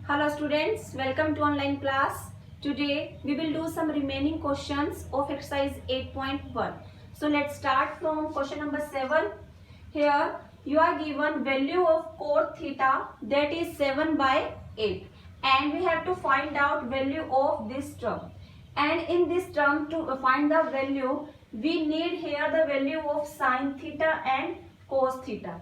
Hello students, welcome to online class. Today we will do some remaining questions of exercise 8.1. So let's start from question number 7. Here you are given value of cot theta, that is 7 by 8, and we have to find out value of this term. And in this term, to find the value, we need here the value of sin theta and cos theta.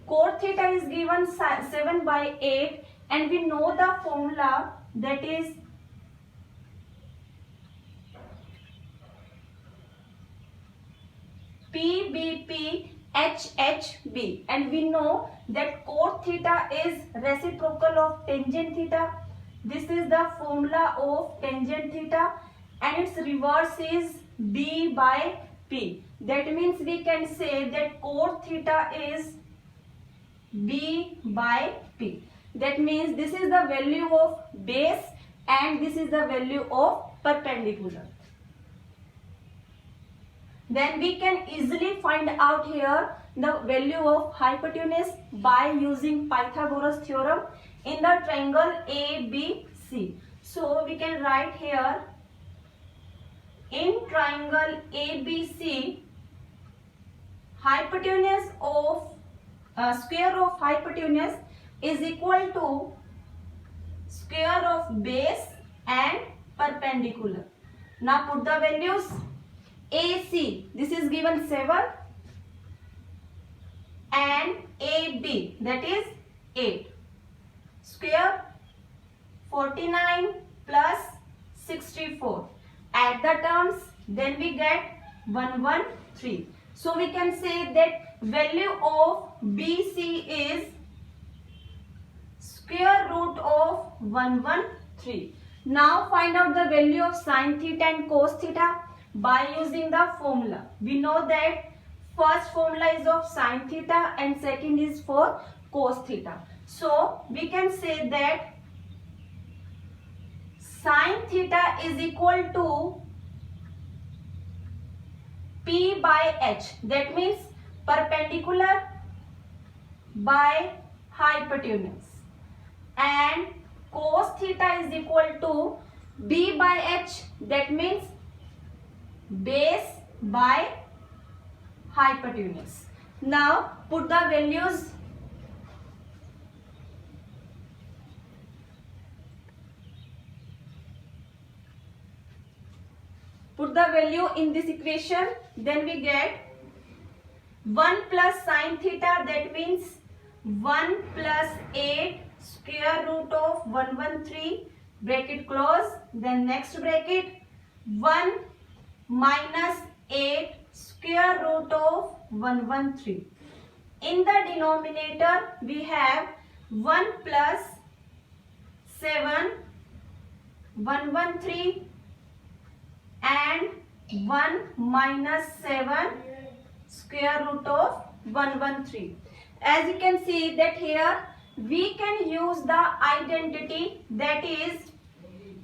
Cot theta is given 7 by 8, and we know the formula, that is PBP HHB, and we know that cot theta is reciprocal of tangent theta. This is the formula of tangent theta, and its reverse is B by P. That means we can say that cot theta is B by P. That means this is the value of base and this is the value of perpendicular. Then we can easily find out here the value of hypotenuse by using Pythagoras theorem in the triangle ABC. So we can write here, in triangle ABC, hypotenuse of square of hypotenuse is equal to square of base and perpendicular. Now put the values. AC, this is given 7, and AB, that is 8. Square 49 plus 64. Add the terms, then we get 113. So we can say that value of BC is square root of 113. Now find out the value of sin theta and cos theta by using the formula. We know that first formula is of sin theta and second is for cos theta. So we can say that sin theta is equal to P by H. That means perpendicular by hypotenuse. And cos theta is equal to B by H. That means base by hypotenuse. Now put the values. Put the value in this equation, then we get 1 plus sin theta, that means 1 plus 8 square root of 113, bracket close, then next bracket, 1 minus 8 square root of 113. In the denominator we have 1 plus 7 113 and 1 minus 7 square root of 113. As you can see that here we can use the identity, that is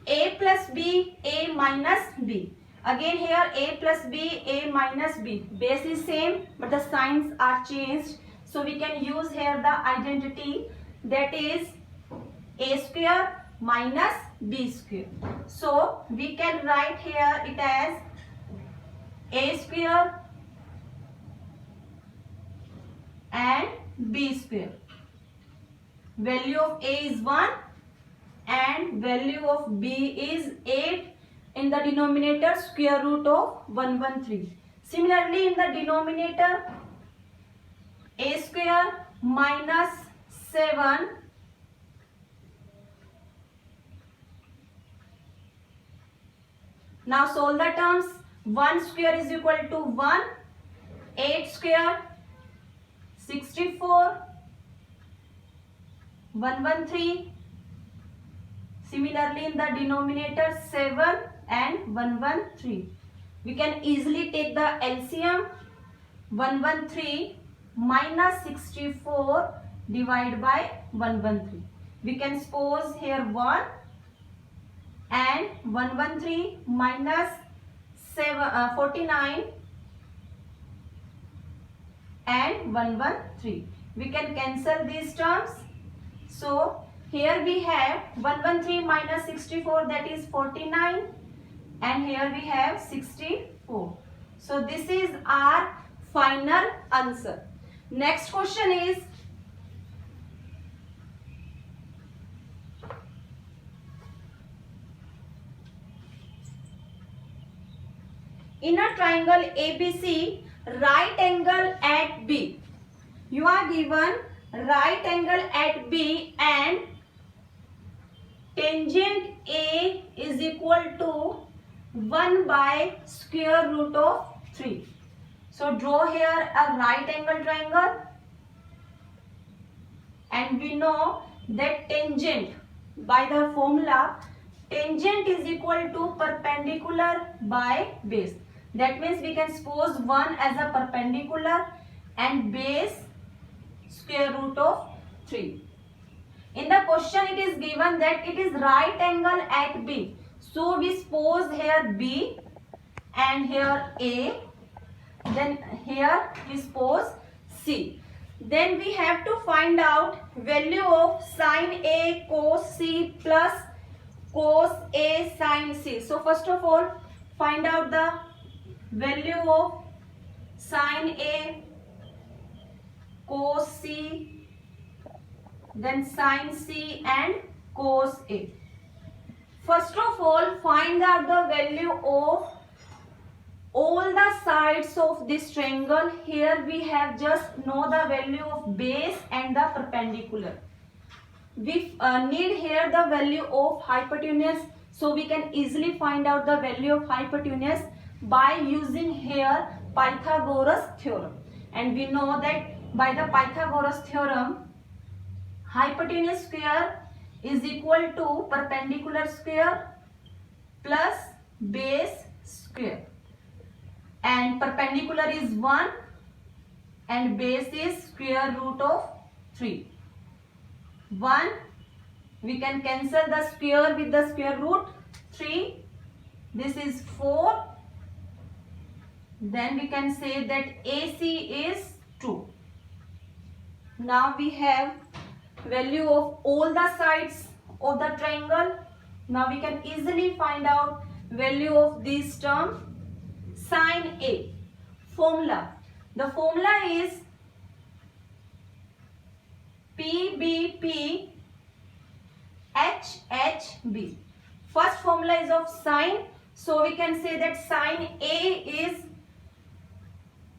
A plus B, A minus B. Again here A plus B, A minus B. Base is same but the signs are changed. So we can use here the identity, that is A square minus B square. So we can write here it as A square and B square. Value of A is 1 and value of B is 8. In the denominator square root of 113. Similarly in the denominator A square minus 7 now solve the terms. 1 square is equal to 1, 8 square 64, 113. Similarly in the denominator 7 and 113. We can easily take the LCM. 113 minus 64 divided by 113. We can suppose here 1 and 113 minus 49 and 113. We can cancel these terms. So here we have 113 minus 64, that is 49, and here we have 64. So this is our final answer. Next question is, in a triangle ABC, right angle at B. You are given right angle at B and tangent A is equal to 1 by square root of 3. So draw here a right angle triangle, and we know that tangent, by the formula, tangent is equal to perpendicular by base. That means we can suppose 1 as a perpendicular and base square root of 3. In the question it is given that it is right angle at B. So we suppose here B and here A. Then here we suppose C. Then we have to find out value of sine A cos C plus cos A sine C. So first of all, find out the value of sine A cos C, then sine C and cos A. First of all, find out the value of all the sides of this triangle. Here we have just know the value of base and the perpendicular. We need here the value of hypotenuse, so we can easily find out the value of hypotenuse by using here Pythagoras theorem. And we know that by the Pythagoras theorem, hypotenuse square is equal to perpendicular square plus base square. And perpendicular is 1 and base is square root of 3. 1, we can cancel the square with the square root. 3, this is 4. Then we can say that AC is 2. Now we have value of all the sides of the triangle. Now we can easily find out value of this term. Sine A, formula. The formula is PBP HHB. First formula is of sine, so we can say that sine A is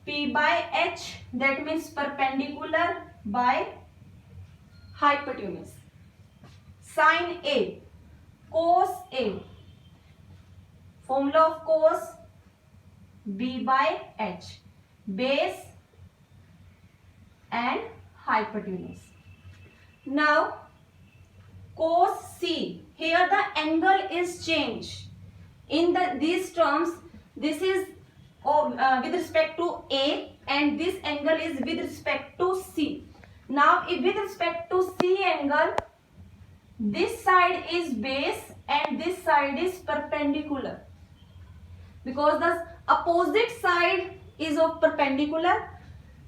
P by H, that means perpendicular by hypotenuse. Sine A, cos A, formula of cos B by H, base and hypotenuse. Now cos C, here the angle is changed. In these terms, this is with respect to A and this angle is with respect to C. Now if with respect to C angle, this side is base and this side is perpendicular, because the opposite side is of perpendicular.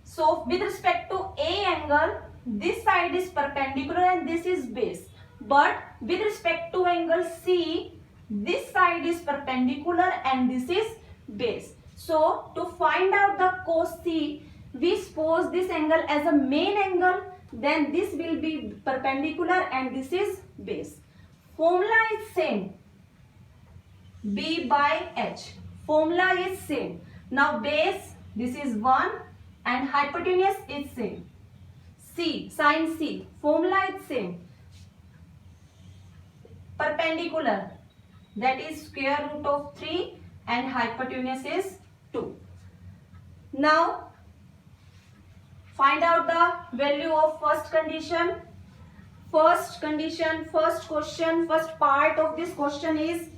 So with respect to A angle, this side is perpendicular and this is base. But with respect to angle C, this side is perpendicular and this is base. So to find out the cos C, we suppose this angle as a main angle, then this will be perpendicular and this is base. Formula is same, B by H. Formula is same. Now base, this is 1 and hypotenuse is same. C, sine C, formula is same. Perpendicular, that is square root of 3 and hypotenuse is 2. Now find out the value of first condition. First condition, first question, first part of this question is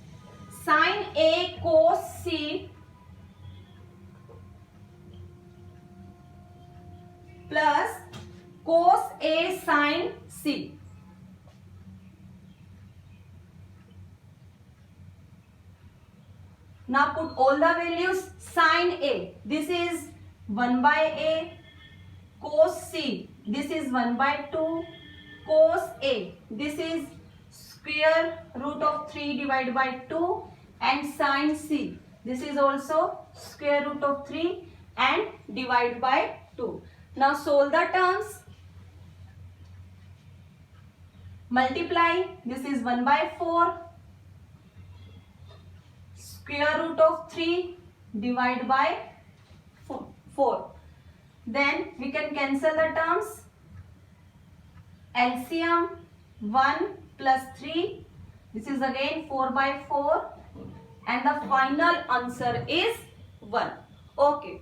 sine A cos C plus cos A sine C. Now put all the values. Sine A, this is 1 by A. Cos C, this is 1 by 2. cos A. This is square root of 3 divided by 2, and sin C. This is also square root of 3 and divide by 2. Now solve the terms. Multiply. This is 1 by 4. Square root of 3 divide by 4. Then we can cancel the terms. LCM 1 plus 3. This is again 4 by 4. And the final answer is 1. Okay.